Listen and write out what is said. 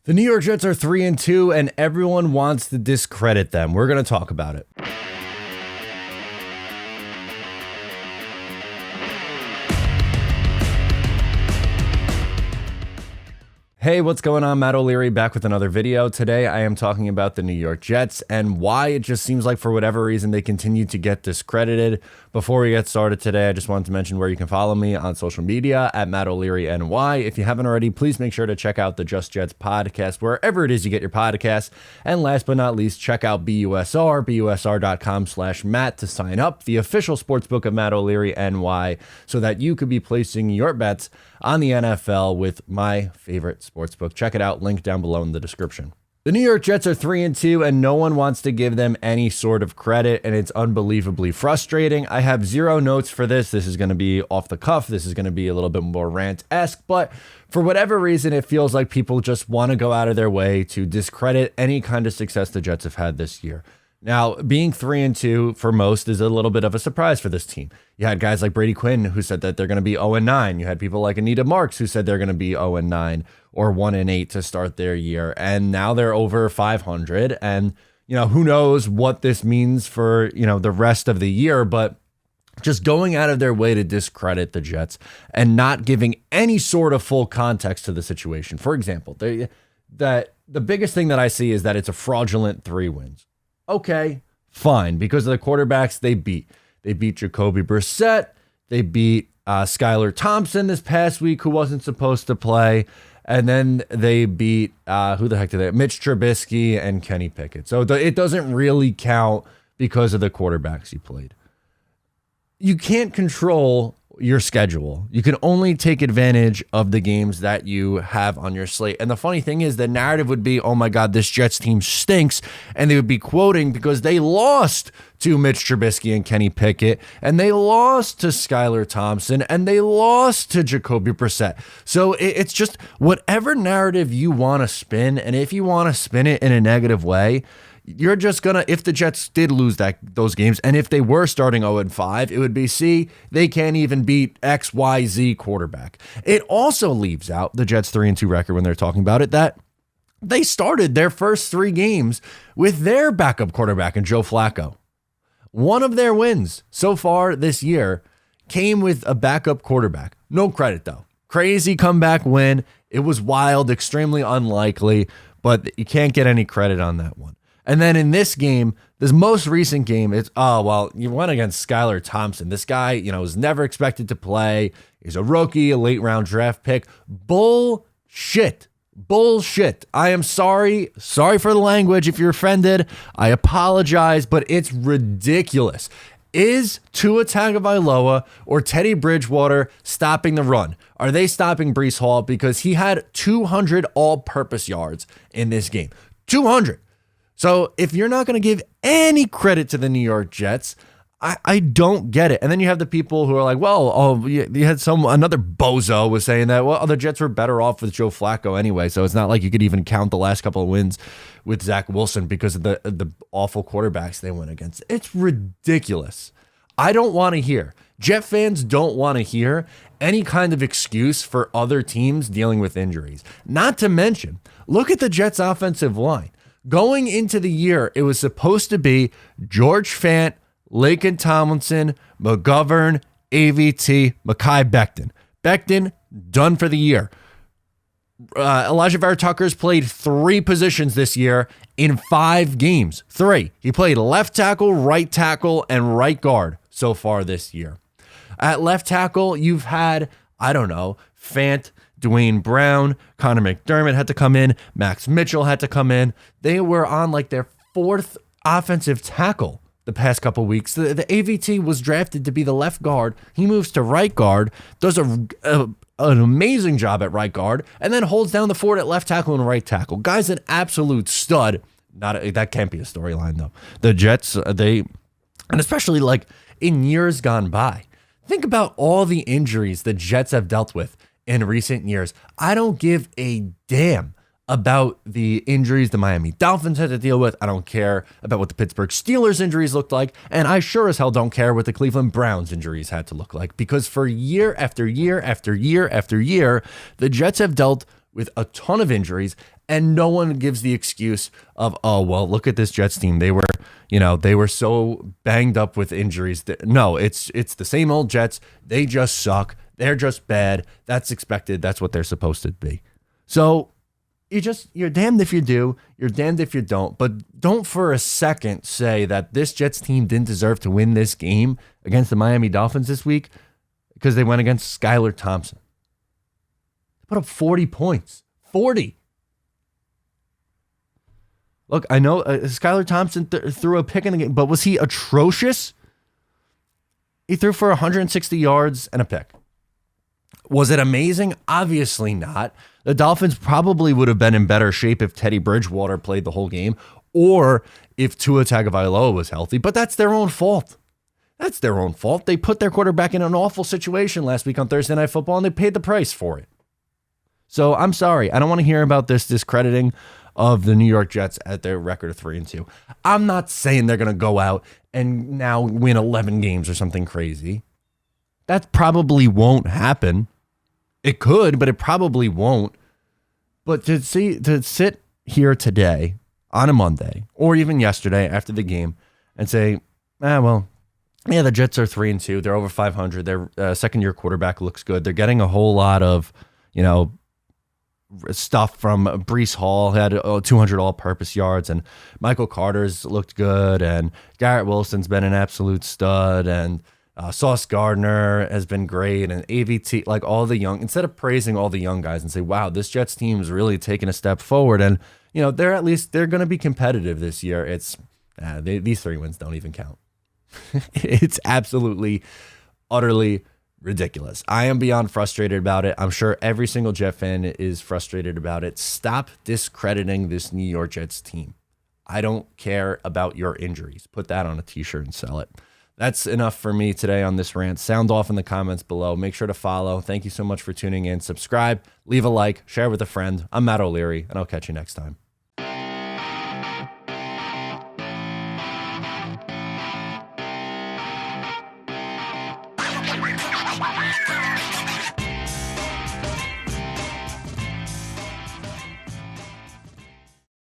The New York Jets are 3-2, and everyone wants to discredit them. We're going to talk about it. Hey, what's going on? Matt O'Leary back with another video. Today I am talking about the New York Jets and why it just seems like for whatever reason they continue to get discredited. Before we get started today, I just wanted to mention where you can follow me on social media at Matt O'Leary NY. If you haven't already, please make sure to check out the Just Jets podcast wherever it is you get your podcasts. And last but not least, check out busr.com/Matt to sign up, the official sportsbook of Matt O'Leary NY, so that you could be placing your bets on the NFL with my favorite sportsbook. Check it out, link down below in the description. The New York Jets are 3-2, and no one wants to give them any sort of credit, and it's unbelievably frustrating. I have zero notes for this. This is going to be off the cuff. This is going to be a little bit more rant-esque, but for whatever reason, it feels like people just want to go out of their way to discredit any kind of success the Jets have had this year. Now, being 3-2 for most is a little bit of a surprise for this team. You had guys like Brady Quinn who said that they're going to be 0-9. You had people like Anita Marks who said they're going to be 0-9 or 1-8 to start their year. And now they're over 500. And, who knows what this means for, the rest of the year. But just going out of their way to discredit the Jets and not giving any sort of full context to the situation. For example, the biggest thing that I see is that it's a fraudulent 3 wins. Okay, fine. Because of the quarterbacks they beat. They beat Jacoby Brissett. They beat Skylar Thompson this past week, who wasn't supposed to play. And then they beat, Mitch Trubisky and Kenny Pickett. So it doesn't really count because of the quarterbacks you played. You can't control your schedule. You can only take advantage of the games that you have on your slate. And the funny thing is, the narrative would be, oh my God, this Jets team stinks. And they would be quoting because they lost to Mitch Trubisky and Kenny Pickett, and they lost to Skylar Thompson, and they lost to Jacoby Brissett. So it's just whatever narrative you want to spin. And if you want to spin it in a negative way, you're just going to, if the Jets did lose those games, and if they were starting 0-5, it would be, see, they can't even beat XYZ quarterback. It also leaves out the Jets 3-2 record when they're talking about it, that they started their first 3 games with their backup quarterback in Joe Flacco. One of their wins so far this year came with a backup quarterback. No credit, though. Crazy comeback win. It was wild, extremely unlikely, but you can't get any credit on that one. And then in this game, this most recent game, it's, you went against Skylar Thompson. This guy, was never expected to play. He's a rookie, a late round draft pick. Bullshit. I am sorry. Sorry for the language if you're offended. I apologize, but it's ridiculous. Is Tua Tagovailoa or Teddy Bridgewater stopping the run? Are they stopping Breece Hall? Because he had 200 all-purpose yards in this game. 200. So if you're not going to give any credit to the New York Jets, I don't get it. And then you have the people who are like, you had another bozo was saying that, the Jets were better off with Joe Flacco anyway. So it's not like you could even count the last couple of wins with Zach Wilson because of the awful quarterbacks they went against. It's ridiculous. I don't want to hear. Jet fans don't want to hear any kind of excuse for other teams dealing with injuries. Not to mention, look at the Jets offensive line. Going into the year, it was supposed to be George Fant, Laken Tomlinson, McGovern, AVT, Mekhi Becton. Becton, done for the year. Elijah Vera Tucker's played 3 positions this year in 5 games. 3. He played left tackle, right tackle, and right guard so far this year. At left tackle, you've had, Fant, Dwayne Brown, Connor McDermott had to come in. Max Mitchell had to come in. They were on their 4th offensive tackle the past couple weeks. The AVT was drafted to be the left guard. He moves to right guard, does an amazing job at right guard, and then holds down the fort at left tackle and right tackle. Guy's an absolute stud. That can't be a storyline, though. The Jets, and especially in years gone by, think about all the injuries the Jets have dealt with in recent years. I don't give a damn about the injuries the Miami Dolphins had to deal with. I don't care about what the Pittsburgh Steelers injuries looked like. And I sure as hell don't care what the Cleveland Browns injuries had to look like, because for year after year after year after year, the Jets have dealt with a ton of injuries And no one gives the excuse of, oh, well, look at this Jets team. They were so banged up with injuries. No, it's the same old Jets. They just suck. They're just bad. That's expected. That's what they're supposed to be. So you're damned if you do. You're damned if you don't. But don't for a second say that this Jets team didn't deserve to win this game against the Miami Dolphins this week because they went against Skylar Thompson. They put up 40 points. 40. Look, I know Skylar Thompson threw a pick in the game, but was he atrocious? He threw for 160 yards and a pick. Was it amazing? Obviously not. The Dolphins probably would have been in better shape if Teddy Bridgewater played the whole game or if Tua Tagovailoa was healthy, but that's their own fault. That's their own fault. They put their quarterback in an awful situation last week on Thursday Night Football, and they paid the price for it. So I'm sorry. I don't want to hear about this discrediting of the New York Jets at their record of 3-2. I'm not saying they're going to go out and now win 11 games or something crazy. That probably won't happen. It could, but it probably won't. But to sit here today on a Monday or even yesterday after the game and say, the Jets are 3-2. They're over 500. Their second-year quarterback looks good. They're getting a whole lot of, stuff from Breece Hall, had 200 all-purpose yards, and Michael Carter's looked good, and Garrett Wilson's been an absolute stud, and Sauce Gardner has been great, and AVT, like all the young, instead of praising all the young guys and say, wow, this Jets team is really taking a step forward, and they're going to be competitive this year. It's these 3 wins don't even count. It's absolutely, utterly ridiculous. I am beyond frustrated about it. I'm sure every single Jet fan is frustrated about it. Stop discrediting this New York Jets team. I don't care about your injuries. Put that on a t-shirt and sell it. That's enough for me today on this rant. Sound off in the comments below. Make sure to follow. Thank you so much for tuning in. Subscribe, leave a like, share with a friend. I'm Matt O'Leary, and I'll catch you next time.